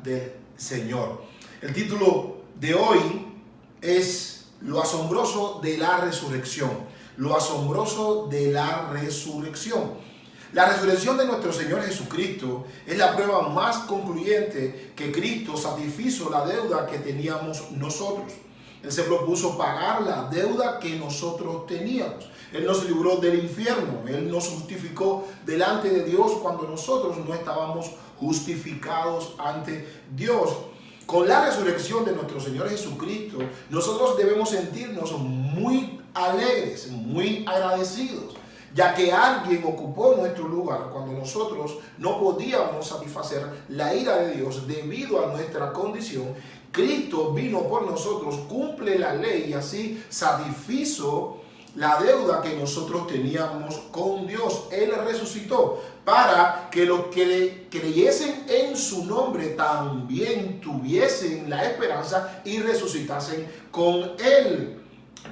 del Señor. El título de hoy es Lo asombroso de la resurrección. Lo asombroso de la resurrección. La resurrección de nuestro Señor Jesucristo es la prueba más concluyente que Cristo satisfizo la deuda que teníamos nosotros. Él se propuso pagar la deuda que nosotros teníamos. Él nos libró del infierno. Él nos justificó delante de Dios cuando nosotros no estábamos justificados ante Dios. Con la resurrección de nuestro Señor Jesucristo, nosotros debemos sentirnos muy alegres, muy agradecidos, ya que alguien ocupó nuestro lugar cuando nosotros no podíamos satisfacer la ira de Dios debido a nuestra condición. Cristo vino por nosotros, cumple la ley y así satisfizo la deuda que nosotros teníamos con Dios. Él resucitó para que los que creyesen en su nombre también tuviesen la esperanza y resucitasen con Él.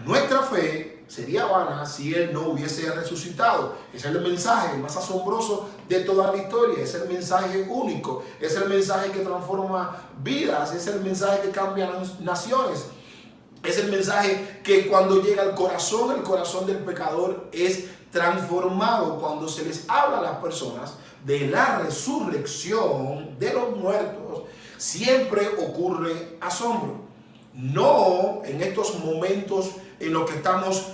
Nuestra fe sería vana si Él no hubiese resucitado. Ese es el mensaje más asombroso de toda la historia. Es el mensaje único. Es el mensaje que transforma vidas. Es el mensaje que cambia naciones. Es el mensaje que cuando llega al corazón del pecador es transformado. Cuando se les habla a las personas de la resurrección de los muertos, siempre ocurre asombro. No en estos momentos en los que estamos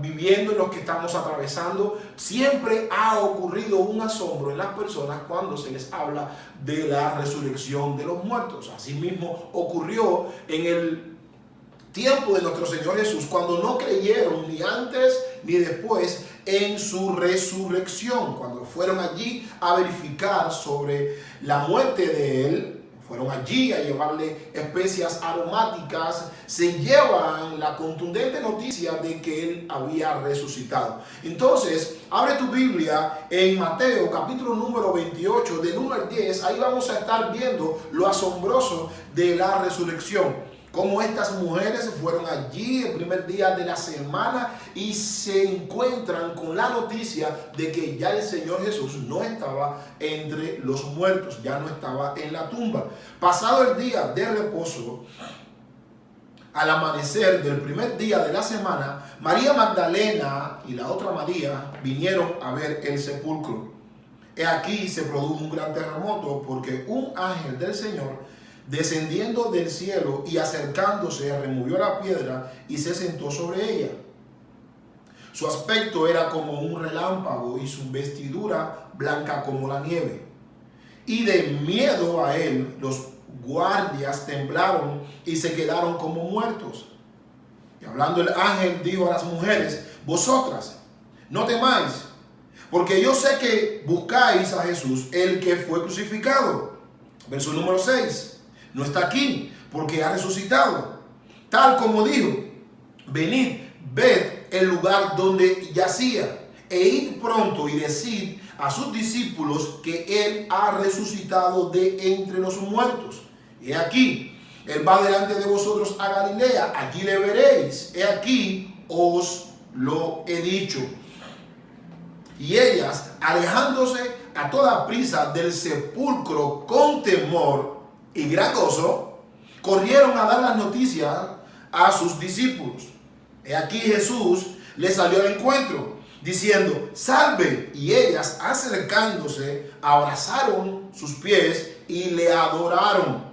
viviendo, en los que estamos atravesando, siempre ha ocurrido un asombro en las personas cuando se les habla de la resurrección de los muertos. Asimismo ocurrió en el tiempo de nuestro Señor Jesús, cuando no creyeron ni antes ni después en su resurrección. Cuando fueron allí a verificar sobre la muerte de Él, fueron allí a llevarle especias aromáticas, se llevan la contundente noticia de que Él había resucitado. Entonces, abre tu Biblia en Mateo capítulo número 28, del 1 al 10. Ahí vamos a estar viendo lo asombroso de la resurrección. Cómo estas mujeres fueron allí el primer día de la semana y se encuentran con la noticia de que ya el Señor Jesús no estaba entre los muertos, ya no estaba en la tumba. Pasado el día de reposo, al amanecer del primer día de la semana, María Magdalena y la otra María vinieron a ver el sepulcro. He aquí se produjo un gran terremoto porque un ángel del Señor, descendiendo del cielo y acercándose, removió la piedra y se sentó sobre ella. Su aspecto era como un relámpago y su vestidura blanca como la nieve. Y de miedo a él, los guardias temblaron y se quedaron como muertos. Y hablando el ángel dijo a las mujeres: vosotras, no temáis, porque yo sé que buscáis a Jesús, el que fue crucificado. Verso número 6. No está aquí, porque ha resucitado. Tal como dijo, venid, ved el lugar donde yacía, e id pronto y decid a sus discípulos que Él ha resucitado de entre los muertos. He aquí, Él va delante de vosotros a Galilea, allí le veréis. He aquí, os lo he dicho. Y ellas, alejándose a toda prisa del sepulcro con temor y gran gozo, corrieron a dar las noticias a sus discípulos. He aquí Jesús les salió al encuentro, diciendo: salve. Y ellas, acercándose, abrazaron sus pies y le adoraron.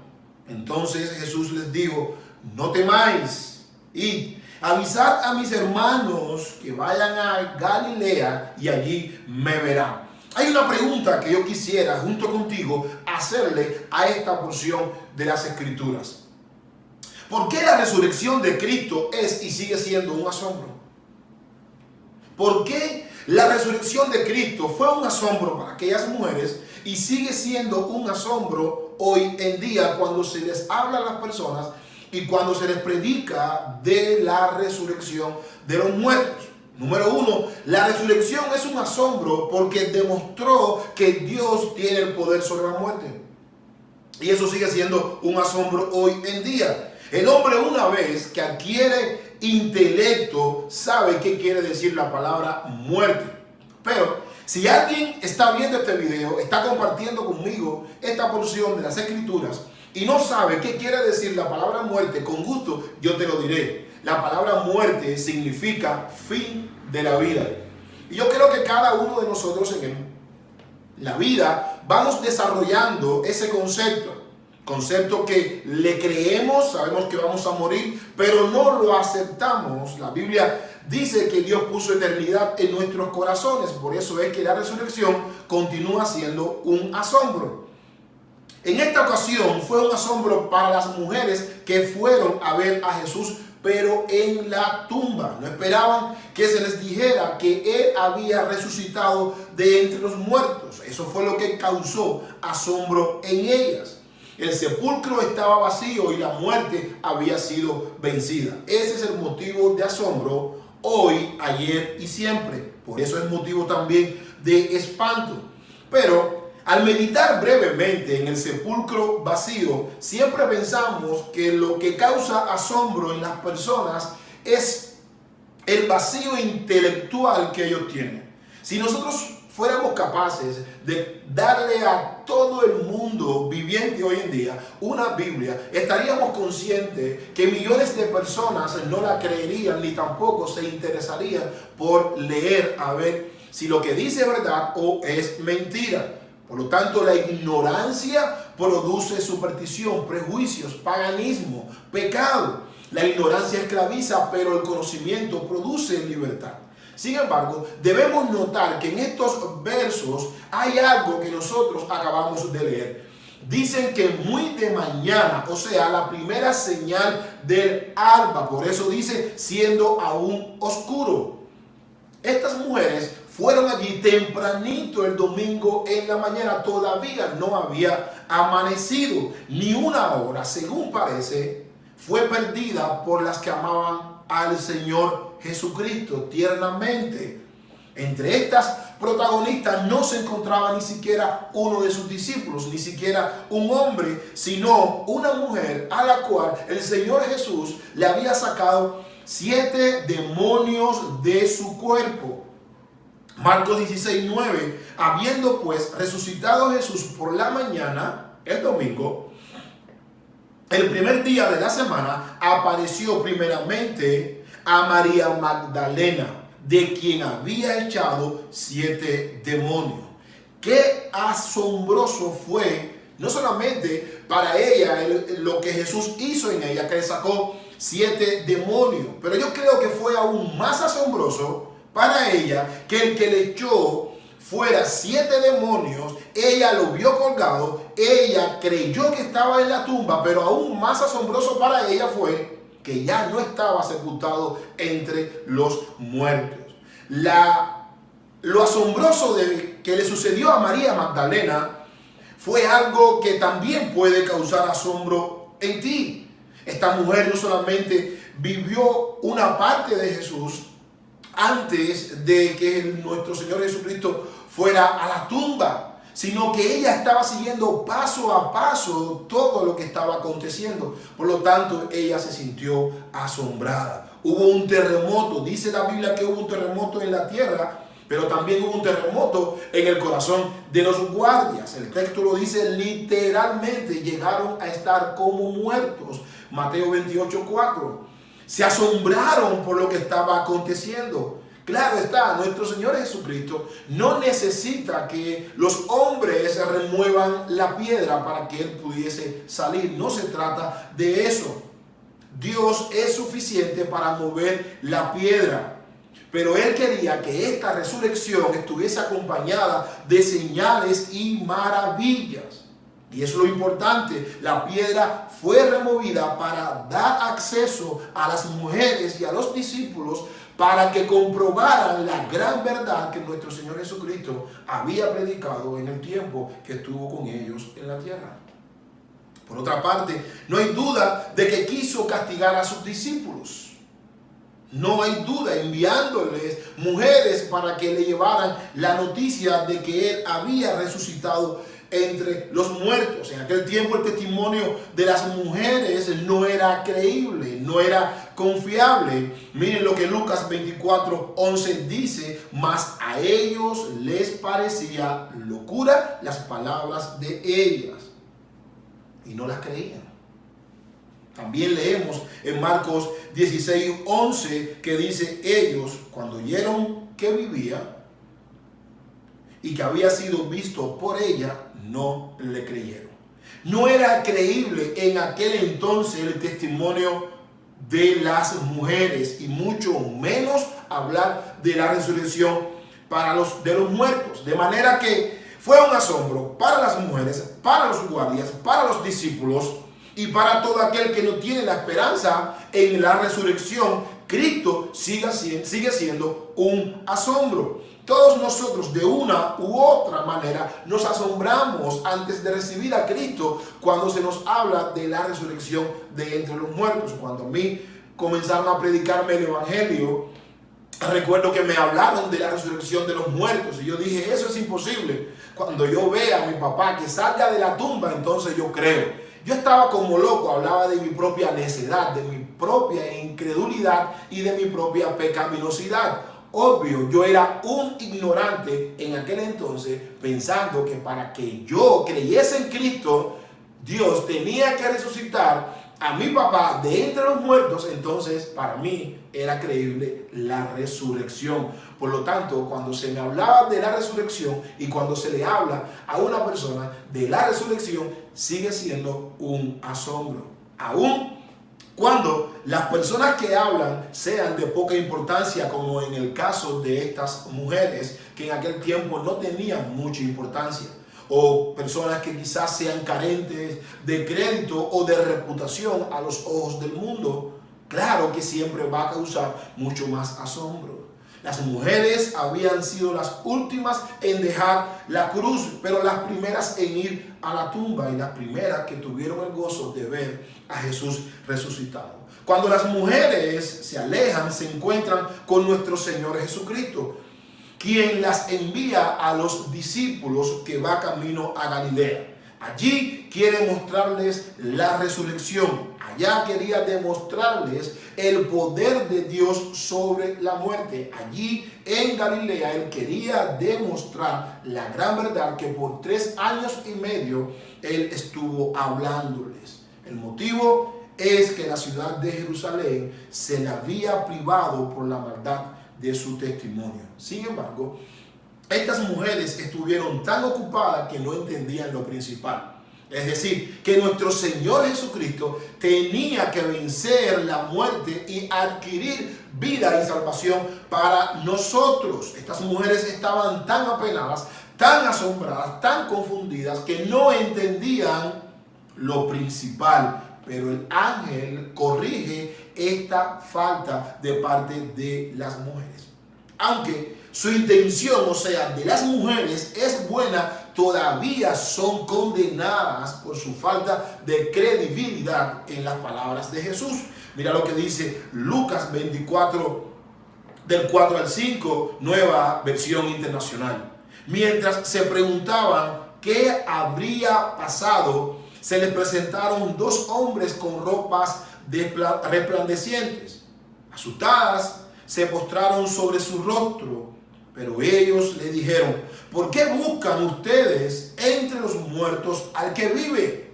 Entonces Jesús les dijo: no temáis, id, avisad a mis hermanos que vayan a Galilea y allí me verán. Hay una pregunta que yo quisiera junto contigo hacerle a esta porción de las Escrituras. ¿Por qué la resurrección de Cristo es y sigue siendo un asombro? ¿Por qué la resurrección de Cristo fue un asombro para aquellas mujeres y sigue siendo un asombro hoy en día cuando se les habla a las personas y cuando se les predica de la resurrección de los muertos? Número 1, la resurrección es un asombro porque demostró que Dios tiene el poder sobre la muerte. Y eso sigue siendo un asombro hoy en día. El hombre, una vez que adquiere intelecto, sabe qué quiere decir la palabra muerte. Pero si alguien está viendo este video, está compartiendo conmigo esta porción de las Escrituras y no sabe qué quiere decir la palabra muerte, con gusto yo te lo diré. La palabra muerte significa fin de la vida. Y yo creo que cada uno de nosotros en la vida vamos desarrollando ese concepto que le creemos, sabemos que vamos a morir, pero no lo aceptamos. La Biblia dice que Dios puso eternidad en nuestros corazones, por eso es que la resurrección continúa siendo un asombro. En esta ocasión fue un asombro para las mujeres que fueron a ver a Jesús, pero en la tumba. No esperaban que se les dijera que Él había resucitado de entre los muertos. Eso fue lo que causó asombro en ellas. El sepulcro estaba vacío y la muerte había sido vencida. Ese es el motivo de asombro hoy, ayer y siempre. Por eso es motivo también de espanto. Pero al meditar brevemente en el sepulcro vacío, siempre pensamos que lo que causa asombro en las personas es el vacío intelectual que ellos tienen. Si nosotros fuéramos capaces de darle a todo el mundo viviente hoy en día una Biblia, estaríamos conscientes que millones de personas no la creerían ni tampoco se interesarían por leer a ver si lo que dice es verdad o es mentira. Por lo tanto, la ignorancia produce superstición, prejuicios, paganismo, pecado. La ignorancia esclaviza, pero el conocimiento produce libertad. Sin embargo, debemos notar que en estos versos hay algo que nosotros acabamos de leer. Dicen que muy de mañana, o sea, la primera señal del alba, por eso dice siendo aún oscuro. Estas mujeres fueron allí tempranito el domingo en la mañana, todavía no había amanecido, ni una hora, según parece, fue perdida por las que amaban al Señor Jesucristo tiernamente. Entre estas protagonistas no se encontraba ni siquiera uno de sus discípulos, ni siquiera un hombre, sino una mujer a la cual el Señor Jesús le había sacado 7 demonios de su cuerpo. Marcos 16:9, habiendo pues resucitado Jesús por la mañana, el domingo, el primer día de la semana, apareció primeramente a María Magdalena, de quien había echado 7 demonios. Qué asombroso fue, no solamente para ella lo que Jesús hizo en ella, que le sacó 7 demonios, pero yo creo que fue aún más asombroso para ella que el que le echó fuera 7 demonios. Ella lo vio colgado, ella creyó que estaba en la tumba, pero aún más asombroso para ella fue que ya no estaba sepultado entre los muertos. Lo asombroso que le sucedió a María Magdalena fue algo que también puede causar asombro en ti. Esta mujer no solamente vivió una parte de Jesús antes de que nuestro Señor Jesucristo fuera a la tumba, sino que ella estaba siguiendo paso a paso todo lo que estaba aconteciendo. Por lo tanto, ella se sintió asombrada. Hubo un terremoto, dice la Biblia que hubo un terremoto en la tierra, pero también hubo un terremoto en el corazón de los guardias. El texto lo dice literalmente, llegaron a estar como muertos. Mateo 28:4. Se asombraron por lo que estaba aconteciendo. Claro está, nuestro Señor Jesucristo no necesita que los hombres remuevan la piedra para que Él pudiese salir. No se trata de eso. Dios es suficiente para mover la piedra. Pero Él quería que esta resurrección estuviese acompañada de señales y maravillas. Y eso es lo importante, la piedra fue removida para dar acceso a las mujeres y a los discípulos para que comprobaran la gran verdad que nuestro Señor Jesucristo había predicado en el tiempo que estuvo con ellos en la tierra. Por otra parte, no hay duda de que quiso castigar a sus discípulos. No hay duda, enviándoles mujeres para que le llevaran la noticia de que Él había resucitado entre los muertos. En aquel tiempo el testimonio de las mujeres no era creíble, no era confiable. Miren lo que Lucas 24:11 dice: mas a ellos les parecía locura las palabras de ellas. y no las creían. También leemos en Marcos 16:11 que dice: ellos, cuando oyeron que vivía y que había sido visto por ella, no le creyeron. No era creíble en aquel entonces el testimonio de las mujeres, y mucho menos hablar de la resurrección de los muertos. De manera que fue un asombro para las mujeres, para los guardias, para los discípulos y para todo aquel que no tiene la esperanza en la resurrección. Cristo sigue siendo un asombro. Todos nosotros, de una u otra manera, nos asombramos antes de recibir a Cristo cuando se nos habla de la resurrección de entre los muertos. Cuando a mí comenzaron a predicarme el Evangelio, recuerdo que me hablaron de la resurrección de los muertos y yo dije: eso es imposible. Cuando yo vea a mi papá que salga de la tumba, entonces yo creo. Yo estaba como loco, hablaba de mi propia necedad, de mi propia incredulidad y de mi propia pecaminosidad. Obvio, yo era un ignorante en aquel entonces, pensando que para que yo creyese en Cristo, Dios tenía que resucitar a mi papá de entre los muertos. Entonces para mí era creíble la resurrección. Por lo tanto, cuando se me hablaba de la resurrección y cuando se le habla a una persona de la resurrección, sigue siendo un asombro. Aún cuando las personas que hablan sean de poca importancia, como en el caso de estas mujeres que en aquel tiempo no tenían mucha importancia, o personas que quizás sean carentes de crédito o de reputación a los ojos del mundo, claro que siempre va a causar mucho más asombro. Las mujeres habían sido las últimas en dejar la cruz, pero las primeras en ir a la tumba y las primeras que tuvieron el gozo de ver a Jesús resucitado. Cuando las mujeres se alejan, se encuentran con nuestro Señor Jesucristo, quien las envía a los discípulos que va camino a Galilea. Allí quiere mostrarles la resurrección. Allá quería demostrarles el poder de Dios sobre la muerte. Allí en Galilea él quería demostrar la gran verdad que por 3 años y medio él estuvo hablándoles. El motivo es que la ciudad de Jerusalén se le había privado por la maldad de su testimonio. Sin embargo, estas mujeres estuvieron tan ocupadas que no entendían lo principal. Es decir, que nuestro Señor Jesucristo tenía que vencer la muerte y adquirir vida y salvación para nosotros. Estas mujeres estaban tan apenadas, tan asombradas, tan confundidas, que no entendían lo principal. Pero el ángel corrige esta falta de parte de las mujeres. Aunque su intención, o sea, de las mujeres, es buena, todavía son condenadas por su falta de credibilidad en las palabras de Jesús. Mira lo que dice Lucas 24, del 4 al 5, nueva versión internacional. Mientras se preguntaban qué habría pasado, se les presentaron 2 hombres con ropas resplandecientes. Asustadas, se postraron sobre su rostro, pero ellos le dijeron: ¿por qué buscan ustedes entre los muertos al que vive?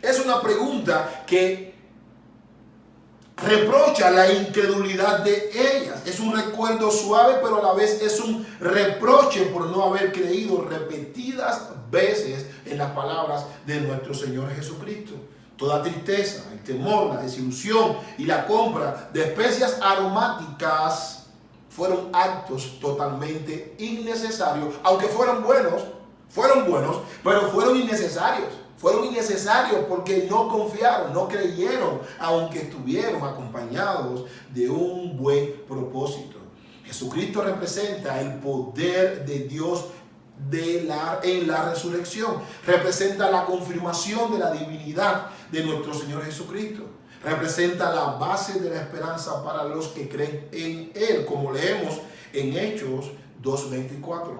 Es una pregunta que reprocha la incredulidad de ellas. Es un recuerdo suave, pero a la vez es un reproche por no haber creído repetidas veces en las palabras de nuestro Señor Jesucristo. Toda tristeza, el temor, la desilusión y la compra de especias aromáticas fueron actos totalmente innecesarios, aunque fueron buenos, pero fueron innecesarios. Fueron innecesarios porque no confiaron, no creyeron, aunque estuvieron acompañados de un buen propósito. Jesucristo representa el poder de Dios en la resurrección. Representa la confirmación de la divinidad de nuestro Señor Jesucristo. Representa la base de la esperanza para los que creen en Él, como leemos en Hechos 2:24,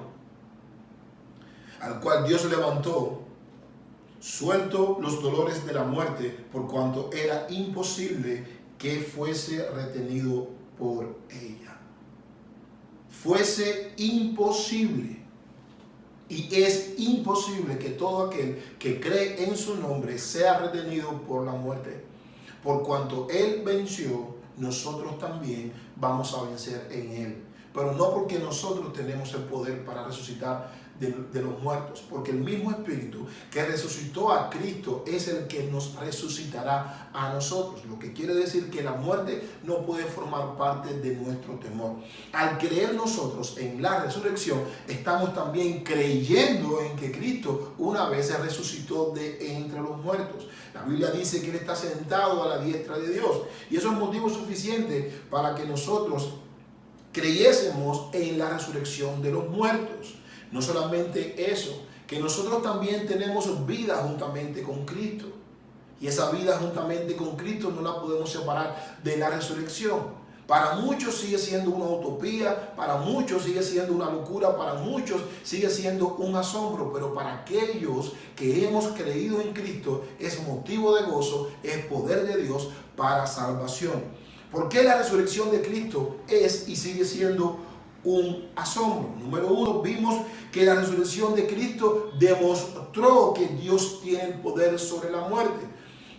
al cual Dios levantó, suelto los dolores de la muerte, por cuanto era imposible que fuese retenido por ella. Fuese imposible Y es imposible que todo aquel que cree en su nombre sea retenido por la muerte. Por cuanto Él venció, nosotros también vamos a vencer en Él. Pero no porque nosotros tenemos el poder para resucitar de los muertos, porque el mismo Espíritu que resucitó a Cristo es el que nos resucitará a nosotros, lo que quiere decir que la muerte no puede formar parte de nuestro temor. Al creer nosotros en la resurrección, estamos también creyendo en que Cristo una vez se resucitó de entre los muertos. La Biblia dice que Él está sentado a la diestra de Dios, y eso es motivo suficiente para que nosotros creyésemos en la resurrección de los muertos. No solamente eso, que nosotros también tenemos vida juntamente con Cristo. Y esa vida juntamente con Cristo no la podemos separar de la resurrección. Para muchos sigue siendo una utopía, para muchos sigue siendo una locura, para muchos sigue siendo un asombro, pero para aquellos que hemos creído en Cristo es motivo de gozo, es poder de Dios para salvación. ¿Por qué la resurrección de Cristo es y sigue siendo un asombro? Número uno, vimos que la resurrección de Cristo demostró que Dios tiene el poder sobre la muerte,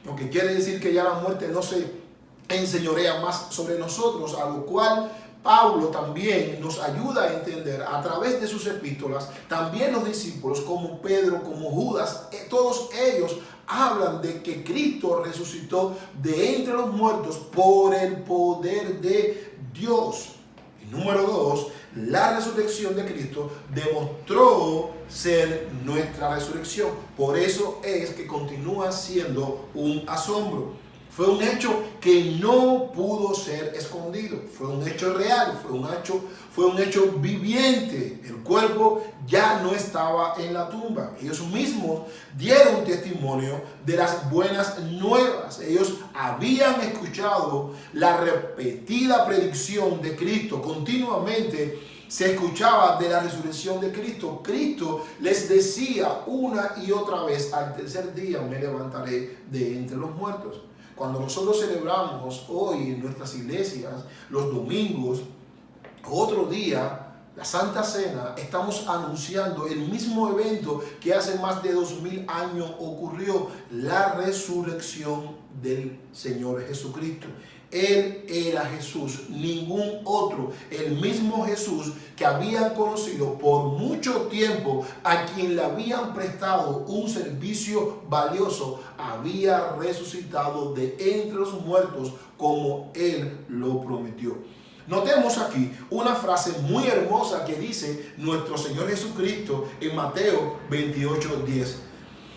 lo que quiere decir que ya la muerte no se enseñorea más sobre nosotros, a lo cual Pablo también nos ayuda a entender a través de sus epístolas. También los discípulos como Pedro, como Judas, todos ellos hablan de que Cristo resucitó de entre los muertos por el poder de Dios. Y número dos, la resurrección de Cristo demostró ser nuestra resurrección. Por eso es que continúa siendo un asombro. Fue un hecho que no pudo ser escondido. Fue un hecho real, fue un hecho viviente. El cuerpo ya no estaba en la tumba. Ellos mismos dieron testimonio de las buenas nuevas. Ellos habían escuchado la repetida predicción de Cristo. Continuamente se escuchaba de la resurrección de Cristo. Cristo les decía una y otra vez: al tercer día me levantaré de entre los muertos. Cuando nosotros celebramos hoy en nuestras iglesias, los domingos, otro día, la Santa Cena, estamos anunciando el mismo evento que hace más de 2000 años ocurrió, la resurrección del Señor Jesucristo. Él era Jesús, ningún otro, el mismo Jesús que habían conocido por mucho tiempo, a quien le habían prestado un servicio valioso, había resucitado de entre los muertos como Él lo prometió. Notemos aquí una frase muy hermosa que dice nuestro Señor Jesucristo en Mateo 28:10.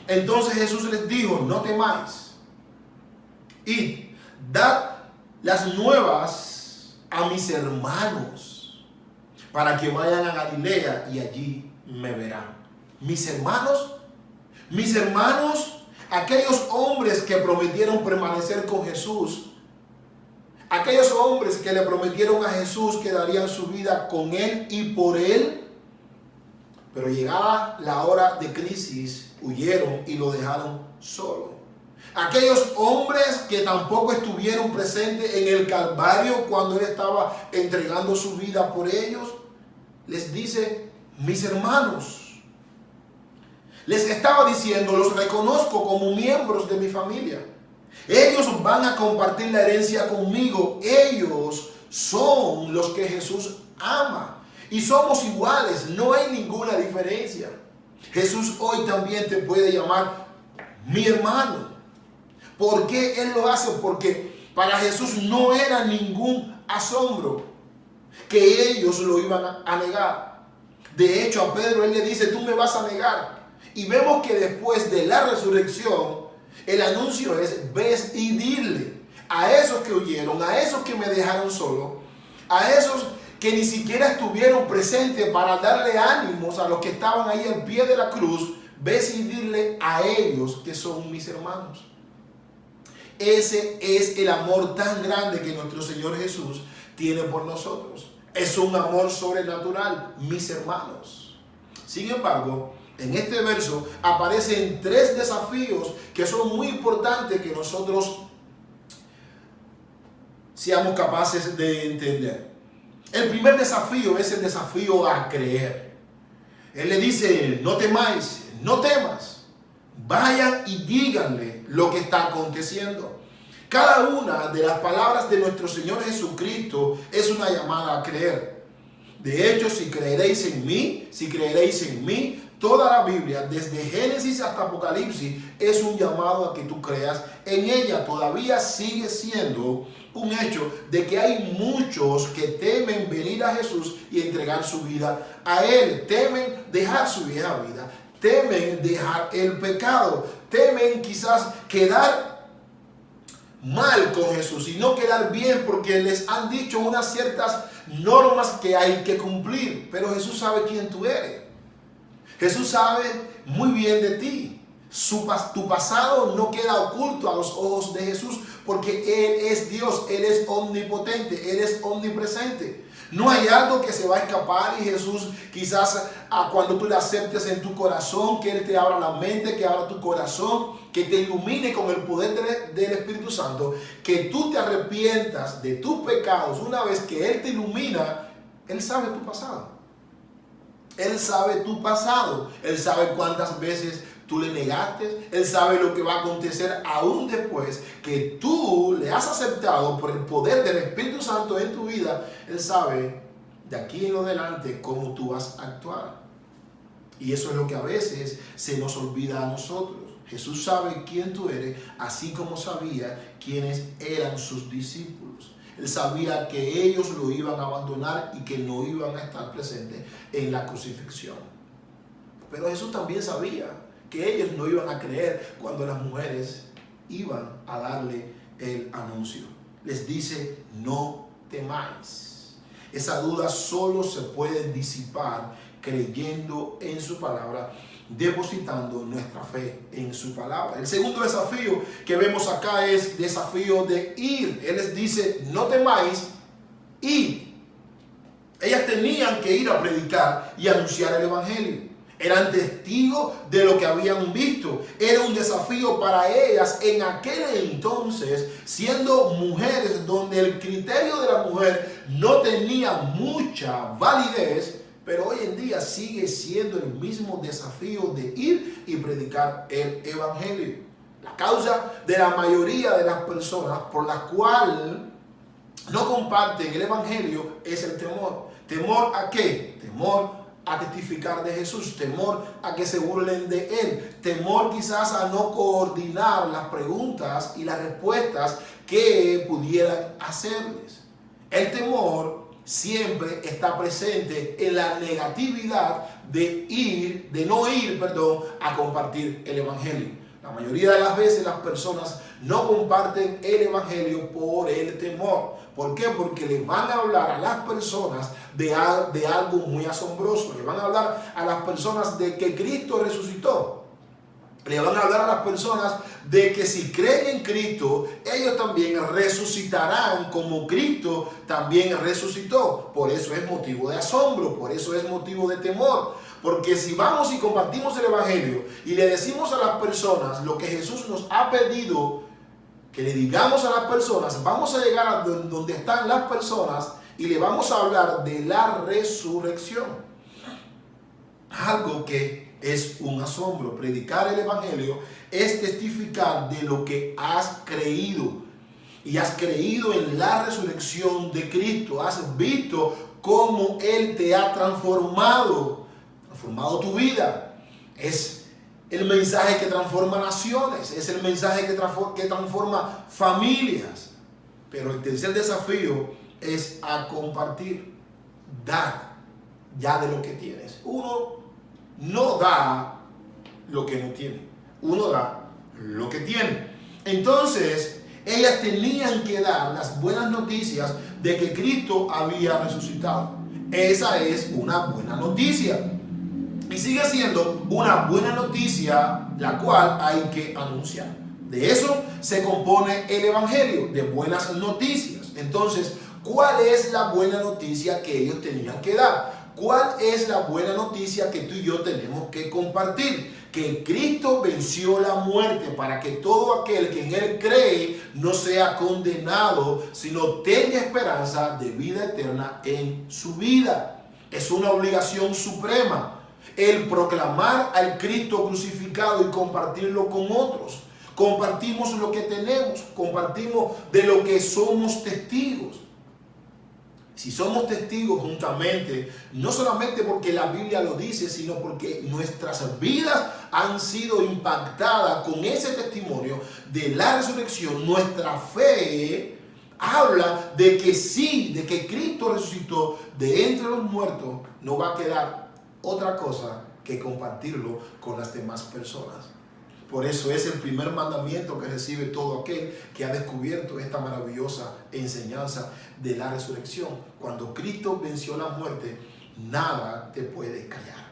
Entonces Jesús les dijo: no temáis, id, dad las nuevas a mis hermanos, para que vayan a Galilea y allí me verán. Mis hermanos, aquellos hombres que prometieron permanecer con Jesús, aquellos hombres que le prometieron a Jesús que darían su vida con Él y por Él, pero llegada la hora de crisis, huyeron y lo dejaron solo. Aquellos hombres que tampoco estuvieron presentes en el Calvario cuando Él estaba entregando su vida por ellos, les dice: mis hermanos. Les estaba diciendo: los reconozco como miembros de mi familia. Ellos van a compartir la herencia conmigo. Ellos son los que Jesús ama. Y somos iguales, no hay ninguna diferencia. Jesús hoy también te puede llamar mi hermano. ¿Por qué Él lo hace? Porque para Jesús no era ningún asombro que ellos lo iban a negar. De hecho, a Pedro Él le dice: tú me vas a negar. Y vemos que después de la resurrección, el anuncio es: ves y dile a esos que huyeron, a esos que me dejaron solo, a esos que ni siquiera estuvieron presentes para darle ánimos a los que estaban ahí al pie de la cruz, ves y dile a ellos que son mis hermanos. Ese es el amor tan grande que nuestro Señor Jesús tiene por nosotros. Es un amor sobrenatural, mis hermanos. Sin embargo, en este verso aparecen tres desafíos que son muy importantes que nosotros seamos capaces de entender. El primer desafío es el desafío a creer. Él le dice, no temáis, no temas. Vayan y díganle lo que está aconteciendo. Cada una de las palabras de nuestro Señor Jesucristo es una llamada a creer. De hecho, si creeréis en mí, toda la Biblia, desde Génesis hasta Apocalipsis, es un llamado a que tú creas en ella. Todavía sigue siendo un hecho de que hay muchos que temen venir a Jesús y entregar su vida a Él. Temen dejar su vieja vida. Temen dejar el pecado. Temen quizás quedar mal con Jesús y no quedar bien porque les han dicho unas ciertas normas que hay que cumplir. Pero Jesús sabe quién tú eres. Jesús sabe muy bien de ti. Tu pasado no queda oculto a los ojos de Jesús porque Él es Dios, Él es omnipotente, Él es omnipresente. No hay algo que se va a escapar y Jesús quizás cuando tú le aceptes en tu corazón, que Él te abra la mente, que abra tu corazón, que te ilumine con el poder del Espíritu Santo, que tú te arrepientas de tus pecados. Una vez que Él te ilumina, Él sabe tu pasado. Él sabe tu pasado. Él sabe cuántas veces tú le negaste. Él sabe lo que va a acontecer aún después que tú le has aceptado por el poder del Espíritu Santo en tu vida. Él sabe de aquí en adelante cómo tú vas a actuar. Y eso es lo que a veces se nos olvida a nosotros. Jesús sabe quién tú eres, así como sabía quiénes eran sus discípulos. Él sabía que ellos lo iban a abandonar y que no iban a estar presentes en la crucifixión. Pero Jesús también sabía que ellos no iban a creer cuando las mujeres iban a darle el anuncio. Les dice, no temáis. Esa duda solo se puede disipar creyendo en su palabra, depositando nuestra fe en su palabra. El segundo desafío que vemos acá es desafío de ir. Él les dice, no temáis, id. Ellas tenían que ir a predicar y anunciar el evangelio. Eran testigos de lo que habían visto. Era un desafío para ellas en aquel entonces, siendo mujeres donde el criterio de la mujer no tenía mucha validez. Pero hoy en día sigue siendo el mismo desafío de ir y predicar el evangelio. La causa de la mayoría de las personas por la cual no comparten el evangelio es el temor. ¿Temor a qué? Temor a testificar de Jesús, temor a que se burlen de Él, temor quizás a no coordinar las preguntas y las respuestas que pudieran hacerles. El temor siempre está presente en la negatividad de no ir a compartir el evangelio. La mayoría de las veces las personas no comparten el evangelio por el temor. ¿Por qué? Porque le van a hablar a las personas de algo muy asombroso. Le van a hablar a las personas de que Cristo resucitó. Le van a hablar a las personas de que si creen en Cristo, ellos también resucitarán como Cristo también resucitó. Por eso es motivo de asombro, por eso es motivo de temor. Porque si vamos y compartimos el evangelio y le decimos a las personas lo que Jesús nos ha pedido que le digamos a las personas, vamos a llegar a donde están las personas y le vamos a hablar de la resurrección. Algo que es un asombro. Predicar el evangelio es testificar de lo que has creído. Y has creído en la resurrección de Cristo. Has visto cómo Él te ha transformado tu vida. Es el mensaje que transforma naciones. Es el mensaje que transforma familias. Pero el tercer desafío es a compartir. Dar ya de lo que tienes. Uno no da lo que no tiene. Uno da lo que tiene. Entonces, ellas tenían que dar las buenas noticias de que Cristo había resucitado. Esa es una buena noticia. Y sigue siendo una buena noticia la cual hay que anunciar. De eso se compone el evangelio, de buenas noticias. Entonces, ¿cuál es la buena noticia que ellos tenían que dar? ¿Cuál es la buena noticia que tú y yo tenemos que compartir? Que Cristo venció la muerte para que todo aquel que en Él cree no sea condenado, sino tenga esperanza de vida eterna en su vida. Es una obligación suprema. el proclamar al Cristo crucificado y compartirlo con otros. Compartimos lo que tenemos, compartimos de lo que somos testigos. Si somos testigos juntamente, no solamente porque la Biblia lo dice, sino porque nuestras vidas han sido impactadas con ese testimonio de la resurrección, nuestra fe habla de que sí, de que Cristo resucitó de entre los muertos, no va a quedar otra cosa que compartirlo con las demás personas. Por eso es el primer mandamiento que recibe todo aquel que ha descubierto esta maravillosa enseñanza de la resurrección. Cuando Cristo venció la muerte, nada te puede callar.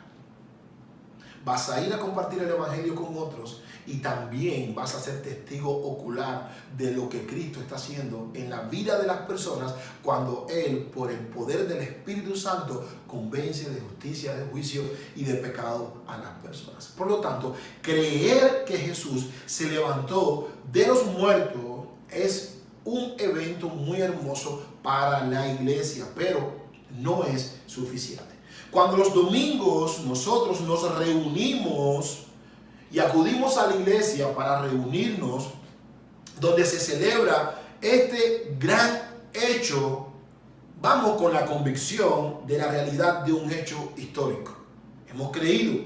Vas a ir a compartir el evangelio con otros y también vas a ser testigo ocular de lo que Cristo está haciendo en la vida de las personas cuando Él, por el poder del Espíritu Santo, convence de justicia, de juicio y de pecado a las personas. Por lo tanto, creer que Jesús se levantó de los muertos es un evento muy hermoso para la iglesia, pero no es suficiente. Cuando los domingos nosotros nos reunimos y acudimos a la iglesia para reunirnos, donde se celebra este gran hecho, vamos con la convicción de la realidad de un hecho histórico. Hemos creído,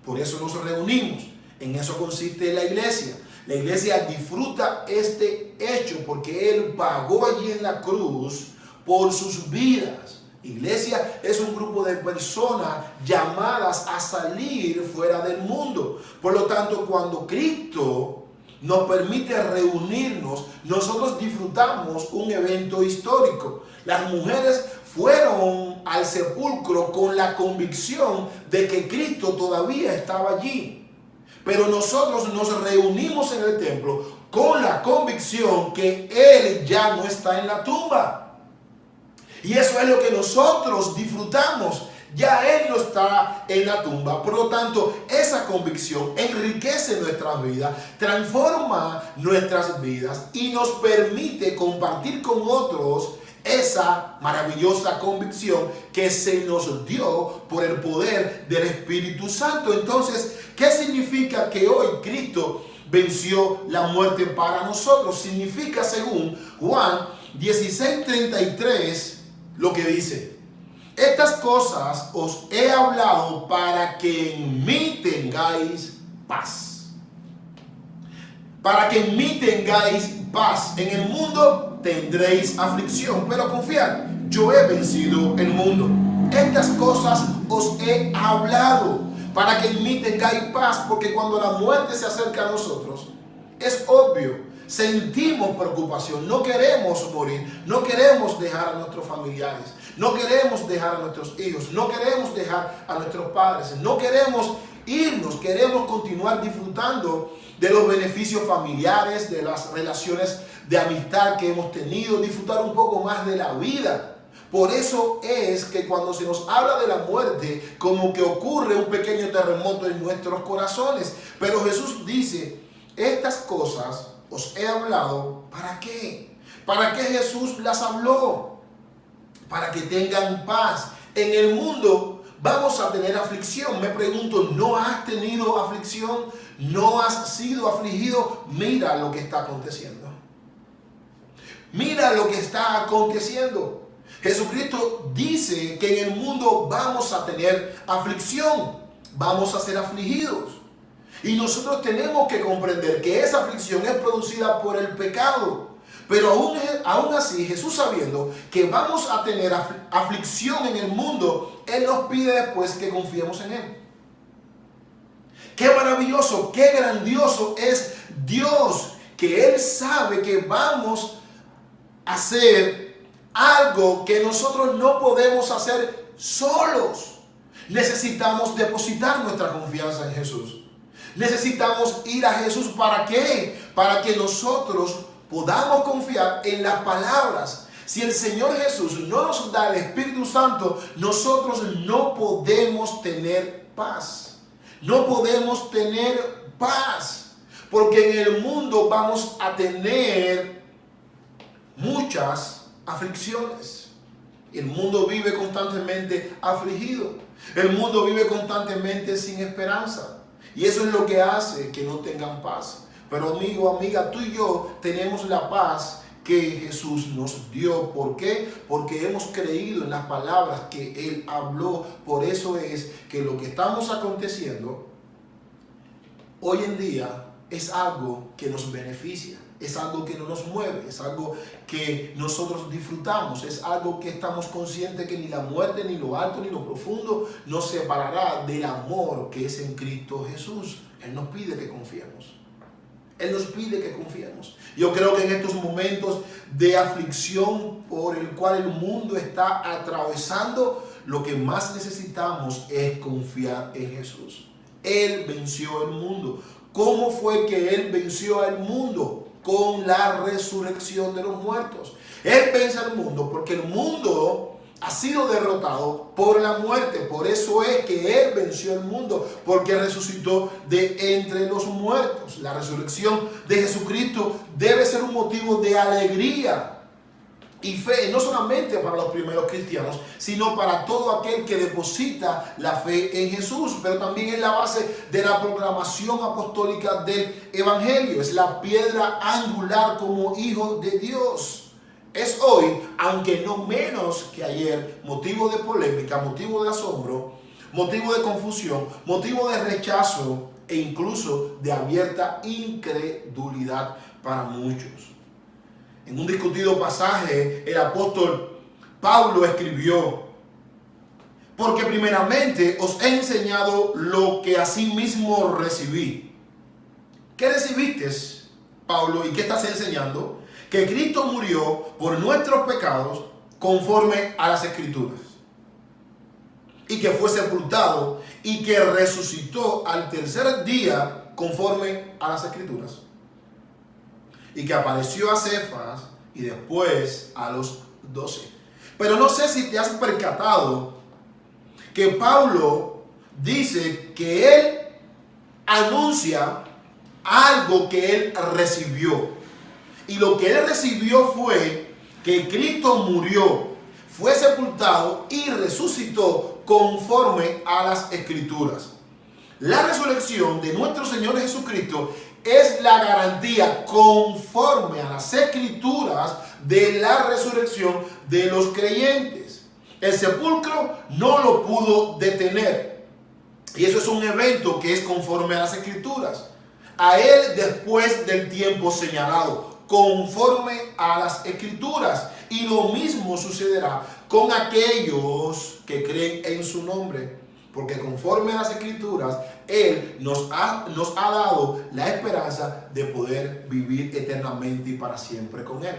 por eso nos reunimos. En eso consiste la iglesia. La iglesia disfruta este hecho porque Él pagó allí en la cruz por sus vidas. Iglesia es un grupo de personas llamadas a salir fuera del mundo. Por lo tanto, cuando Cristo nos permite reunirnos, nosotros disfrutamos un evento histórico. Las mujeres fueron al sepulcro con la convicción de que Cristo todavía estaba allí. Pero nosotros nos reunimos en el templo con la convicción que Él ya no está en la tumba. Y eso es lo que nosotros disfrutamos. Ya Él no está en la tumba. Por lo tanto, esa convicción enriquece nuestras vidas, transforma nuestras vidas y nos permite compartir con otros esa maravillosa convicción que se nos dio por el poder del Espíritu Santo. Entonces, ¿qué significa que hoy Cristo venció la muerte para nosotros? Significa, según Juan 16:33, lo que dice: estas cosas os he hablado para que en mí tengáis paz. Para que en mí tengáis paz. En el mundo tendréis aflicción, pero confiad, yo he vencido el mundo. Estas cosas os he hablado para que en mí tengáis paz, porque cuando la muerte se acerca a nosotros, es obvio, sentimos preocupación, no queremos morir, no queremos dejar a nuestros familiares, no queremos dejar a nuestros hijos, no queremos dejar a nuestros padres, no queremos irnos, queremos continuar disfrutando de los beneficios familiares, de las relaciones de amistad que hemos tenido, disfrutar un poco más de la vida. Por eso es que cuando se nos habla de la muerte, como que ocurre un pequeño terremoto en nuestros corazones. Pero Jesús dice: estas cosas os he hablado, ¿para qué? ¿Para qué Jesús las habló? Para que tengan paz. En el mundo vamos a tener aflicción. Me pregunto, ¿no has tenido aflicción? ¿No has sido afligido? Mira lo que está aconteciendo. Mira lo que está aconteciendo. Jesucristo dice que en el mundo vamos a tener aflicción. Vamos a ser afligidos. Y nosotros tenemos que comprender que esa aflicción es producida por el pecado. Pero aún así, Jesús, sabiendo que vamos a tener aflicción en el mundo, Él nos pide después que confiemos en Él. Qué maravilloso, qué grandioso es Dios, que Él sabe que vamos a hacer algo que nosotros no podemos hacer solos. Necesitamos depositar nuestra confianza en Jesús. Necesitamos ir a Jesús. ¿Para qué? Para que nosotros podamos confiar en las palabras. Si el Señor Jesús no nos da el Espíritu Santo, nosotros no podemos tener paz. No podemos tener paz. Porque en el mundo vamos a tener muchas aflicciones. El mundo vive constantemente afligido. El mundo vive constantemente sin esperanza. Y eso es lo que hace que no tengan paz. Pero amigo, amiga, tú y yo tenemos la paz que Jesús nos dio. ¿Por qué? Porque hemos creído en las palabras que Él habló. Por eso es que lo que estamos aconteciendo hoy en día es algo que nos beneficia. Es algo que no nos mueve, es algo que nosotros disfrutamos, es algo que estamos conscientes que ni la muerte, ni lo alto, ni lo profundo nos separará del amor que es en Cristo Jesús. Él nos pide que confiemos. Él nos pide que confiemos. Yo creo que en estos momentos de aflicción por el cual el mundo está atravesando, lo que más necesitamos es confiar en Jesús. Él venció el mundo. ¿Cómo fue que Él venció al mundo? Con la resurrección de los muertos. Él vence al mundo porque el mundo ha sido derrotado por la muerte. Por eso es que Él venció el mundo, porque resucitó de entre los muertos. La resurrección de Jesucristo debe ser un motivo de alegría y fe, no solamente para los primeros cristianos, sino para todo aquel que deposita la fe en Jesús. Pero también es la base de la proclamación apostólica del Evangelio. Es la piedra angular como hijo de Dios. Es hoy, aunque no menos que ayer, motivo de polémica, motivo de asombro, motivo de confusión, motivo de rechazo e incluso de abierta incredulidad para muchos. En un discutido pasaje, el apóstol Pablo escribió: porque primeramente os he enseñado lo que asimismo recibí. ¿Qué recibiste, Pablo? ¿Y qué estás enseñando? Que Cristo murió por nuestros pecados conforme a las Escrituras, y que fue sepultado y que resucitó al tercer día conforme a las Escrituras, y que apareció a Cefas y después a los 12. Pero no sé si te has percatado que Pablo dice que él anuncia algo que él recibió. Y lo que él recibió fue que Cristo murió, fue sepultado y resucitó conforme a las Escrituras. La resurrección de nuestro Señor Jesucristo es la garantía conforme a las Escrituras de la resurrección de los creyentes. El sepulcro no lo pudo detener. Y eso es un evento que es conforme a las Escrituras. A Él después del tiempo señalado, conforme a las Escrituras. Y lo mismo sucederá con aquellos que creen en su nombre. Porque conforme a las Escrituras, Él nos ha dado la esperanza de poder vivir eternamente y para siempre con Él.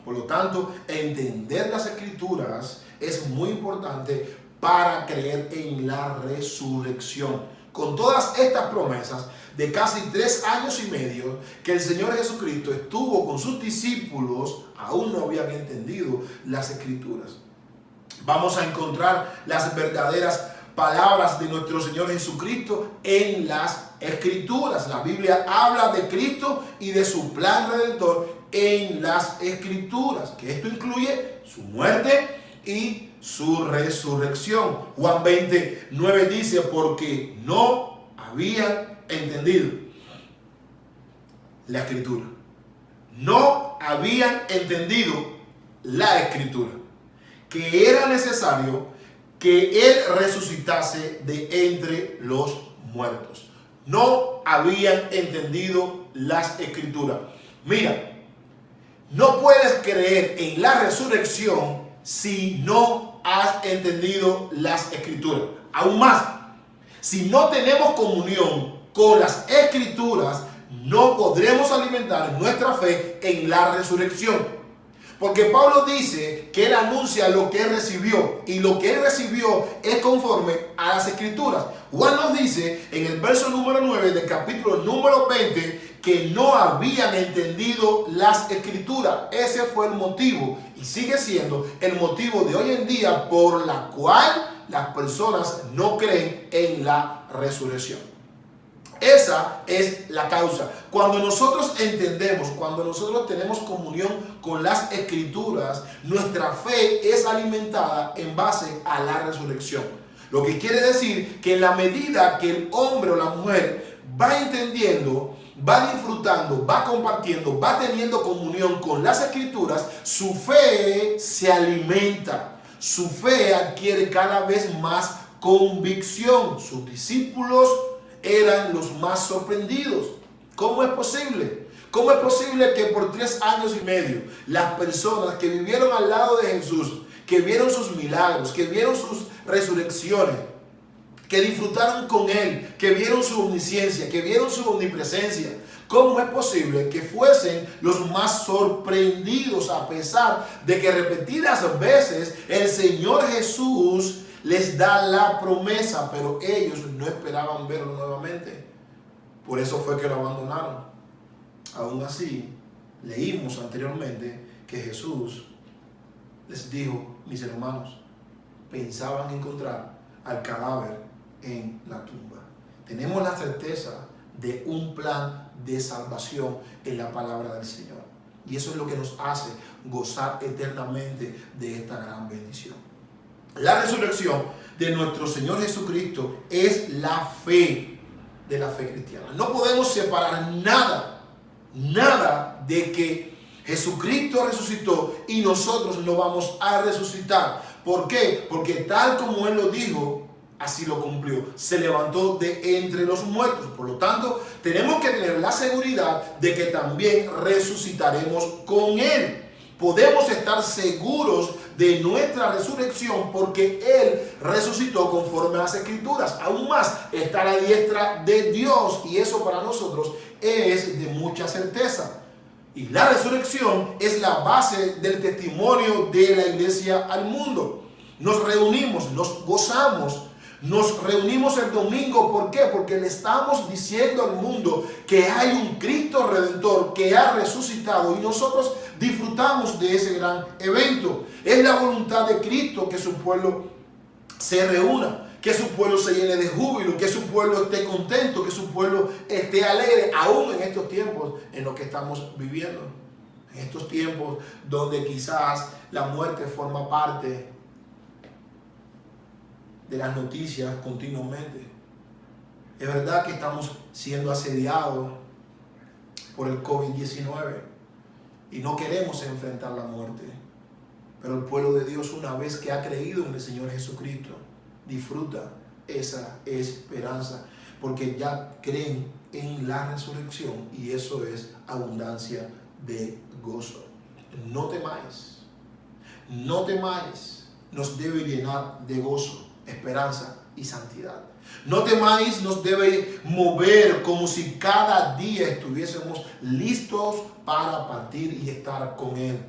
Por lo tanto, entender las Escrituras es muy importante para creer en la resurrección. Con todas estas promesas de casi 3 años y medio que el Señor Jesucristo estuvo con sus discípulos, aún no habían entendido las Escrituras. Vamos a encontrar las verdaderas palabras de nuestro Señor Jesucristo en las Escrituras. La Biblia habla de Cristo y de su plan redentor en las Escrituras, que esto incluye su muerte y su resurrección. Juan 20:9 dice: porque no habían entendido la Escritura. No habían entendido la Escritura, que era necesario que Él resucitase de entre los muertos. No habían entendido las Escrituras. Mira, no puedes creer en la resurrección si no has entendido las Escrituras. Aún más, si no tenemos comunión con las Escrituras, no podremos alimentar nuestra fe en la resurrección. Porque Pablo dice que él anuncia lo que él recibió, y lo que él recibió es conforme a las Escrituras. Juan nos dice en el verso número 9 del capítulo número 20 que no habían entendido las Escrituras. Ese fue el motivo y sigue siendo el motivo de hoy en día por la cual las personas no creen en la resurrección. Esa es la causa. Cuando nosotros entendemos, cuando nosotros tenemos comunión con las Escrituras, nuestra fe es alimentada en base a la resurrección. Lo que quiere decir que en la medida que el hombre o la mujer va entendiendo, va disfrutando, va compartiendo, va teniendo comunión con las Escrituras, su fe se alimenta. Su fe adquiere cada vez más convicción. Sus discípulos eran los más sorprendidos. ¿Cómo es posible? ¿Cómo es posible que por 3 años y medio las personas que vivieron al lado de Jesús, que vieron sus milagros, que vieron sus resurrecciones, que disfrutaron con Él, que vieron su omnisciencia, que vieron su omnipresencia, cómo es posible que fuesen los más sorprendidos a pesar de que repetidas veces el Señor Jesús les da la promesa, pero ellos no esperaban verlo nuevamente? Por eso fue que lo abandonaron. Aún así, leímos anteriormente que Jesús les dijo: mis hermanos, pensaban encontrar al cadáver en la tumba. Tenemos la certeza de un plan de salvación en la palabra del Señor. Y eso es lo que nos hace gozar eternamente de esta gran bendición. La resurrección de nuestro Señor Jesucristo es la fe de la fe cristiana. No podemos separar nada de que Jesucristo resucitó y nosotros no vamos a resucitar. ¿Por qué? Porque tal como Él lo dijo, así lo cumplió. Se levantó de entre los muertos. Por lo tanto, tenemos que tener la seguridad de que también resucitaremos con Él. Podemos estar seguros de nuestra resurrección porque Él resucitó conforme a las Escrituras. Aún más, está a la diestra de Dios, y eso para nosotros es de mucha certeza. Y la resurrección es la base del testimonio de la iglesia al mundo. Nos reunimos, nos gozamos, nos reunimos el domingo. ¿Por qué? Porque le estamos diciendo al mundo que hay un Cristo Redentor que ha resucitado, y nosotros disfrutamos de ese gran evento. Es la voluntad de Cristo que su pueblo se reúna, que su pueblo se llene de júbilo, que su pueblo esté contento, que su pueblo esté alegre, aún en estos tiempos en los que estamos viviendo. En estos tiempos donde quizás la muerte forma parte de las noticias continuamente. Es verdad que estamos siendo asediados por el COVID-19 y no queremos enfrentar la muerte. Pero el pueblo de Dios, una vez que ha creído en el Señor Jesucristo, disfruta esa esperanza, porque ya creen en la resurrección, y eso es abundancia de gozo. No temáis, no temáis, nos debe llenar de gozo, esperanza y santidad. No temáis nos debe mover como si cada día estuviésemos listos para partir y estar con Él.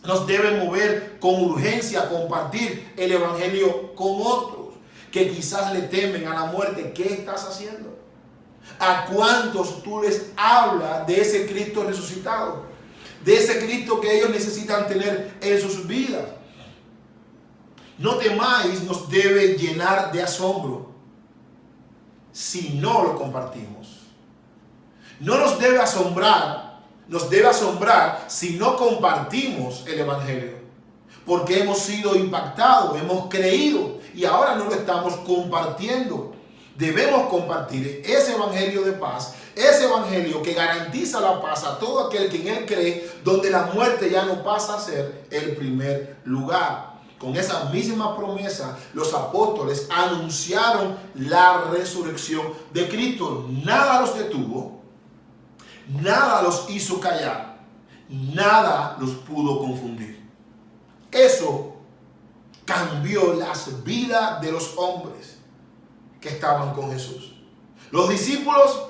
Nos debe mover con urgencia a compartir el Evangelio con otros que quizás le temen a la muerte. ¿Qué estás haciendo? ¿A cuántos tú les hablas de ese Cristo resucitado? De ese Cristo que ellos necesitan tener en sus vidas. No temáis nos debe llenar de asombro si no lo compartimos. No nos debe asombrar si no compartimos el Evangelio, porque hemos sido impactados, hemos creído y ahora no lo estamos compartiendo. Debemos compartir ese Evangelio de paz, ese Evangelio que garantiza la paz a todo aquel que en Él cree, donde la muerte ya no pasa a ser el primer lugar. Con esa misma promesa, los apóstoles anunciaron la resurrección de Cristo. Nada los detuvo, nada los hizo callar, nada los pudo confundir. Eso cambió las vidas de los hombres que estaban con Jesús. Los discípulos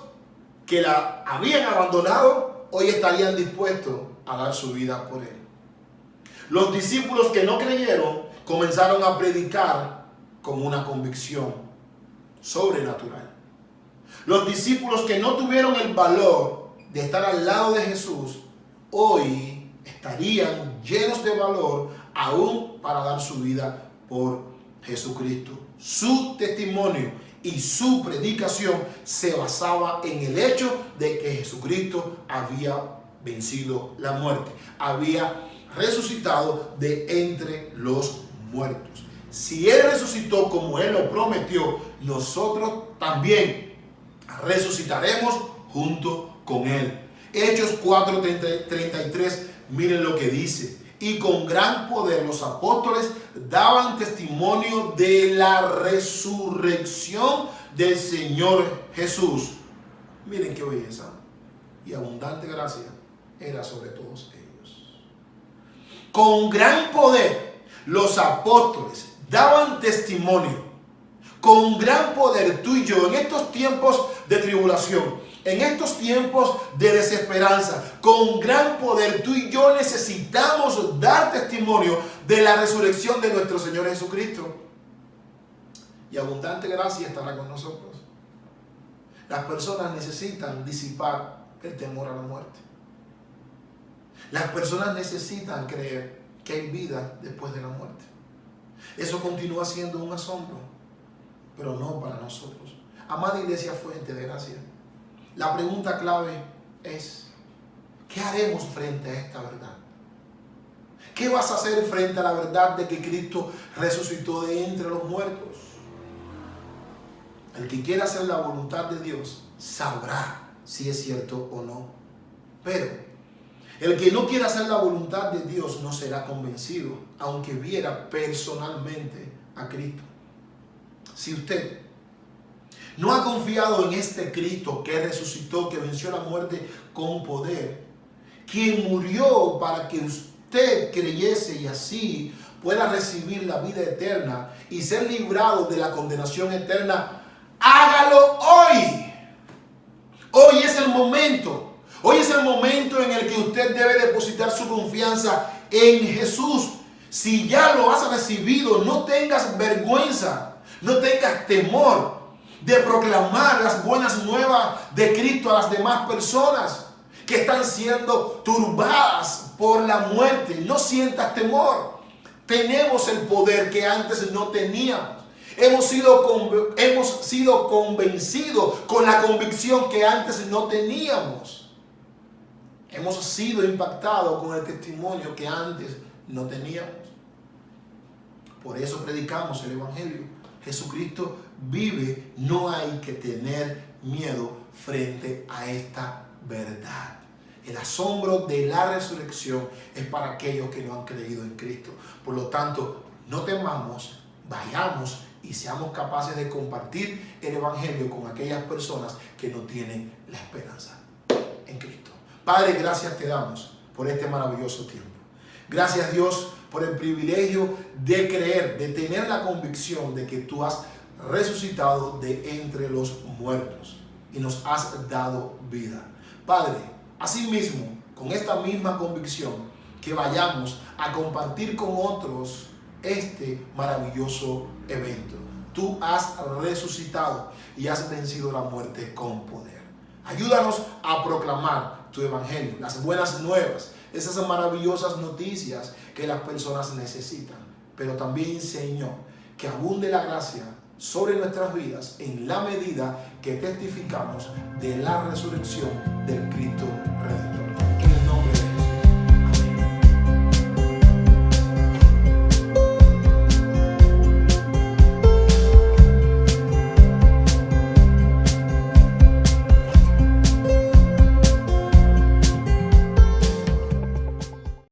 que la habían abandonado, hoy estarían dispuestos a dar su vida por Él. Los discípulos que no creyeron comenzaron a predicar con una convicción sobrenatural. Los discípulos que no tuvieron el valor de estar al lado de Jesús, hoy estarían llenos de valor aún para dar su vida por Jesucristo. Su testimonio y su predicación se basaba en el hecho de que Jesucristo había vencido la muerte, había resucitado de entre los muertos. Si Él resucitó como Él lo prometió, nosotros también resucitaremos junto con Él. Hechos 4:33, miren lo que dice. Y con gran poder los apóstoles daban testimonio de la resurrección del Señor Jesús. Miren qué belleza. Y abundante gracia era sobre todos ellos. Con gran poder los apóstoles daban testimonio. Con gran poder tú y yo en estos tiempos de tribulación, en estos tiempos de desesperanza, con gran poder tú y yo necesitamos dar testimonio de la resurrección de nuestro Señor Jesucristo. Y abundante gracia estará con nosotros. Las personas necesitan disipar el temor a la muerte. Las personas necesitan creer que hay vida después de la muerte. Eso continúa siendo un asombro, pero no para nosotros. Amada Iglesia Fuente de Gracia, la pregunta clave es: ¿qué haremos frente a esta verdad? ¿Qué vas a hacer frente a la verdad de que Cristo resucitó de entre los muertos? El que quiera hacer la voluntad de Dios sabrá si es cierto o no. Pero el que no quiera hacer la voluntad de Dios no será convencido, aunque viera personalmente a Cristo. Si usted no ha confiado en este Cristo que resucitó, que venció la muerte con poder, quien murió para que usted creyese y así pueda recibir la vida eterna y ser librado de la condenación eterna, hágalo hoy. Hoy es el momento. Hoy es el momento en el que usted debe depositar su confianza en Jesús. Si ya lo has recibido, no tengas vergüenza, no tengas temor de proclamar las buenas nuevas de Cristo a las demás personas que están siendo turbadas por la muerte. No sientas temor. Tenemos el poder que antes no teníamos. Hemos sido convencidos con la convicción que antes no teníamos. Hemos sido impactados con el testimonio que antes no teníamos. Por eso predicamos el Evangelio. Jesucristo vive, no hay que tener miedo frente a esta verdad. El asombro de la resurrección es para aquellos que no han creído en Cristo. Por lo tanto, no temamos, vayamos y seamos capaces de compartir el Evangelio con aquellas personas que no tienen la esperanza en Cristo. Padre, gracias te damos por este maravilloso tiempo. Gracias, Dios, por el privilegio de creer, de tener la convicción de que tú has resucitado de entre los muertos y nos has dado vida. Padre, asimismo, con esta misma convicción, que vayamos a compartir con otros este maravilloso evento. Tú has resucitado y has vencido la muerte con poder. Ayúdanos a proclamar tu evangelio, las buenas nuevas, esas maravillosas noticias que las personas necesitan. Pero también, Señor, que abunde la gracia sobre nuestras vidas en la medida que testificamos de la resurrección del Cristo Redentor.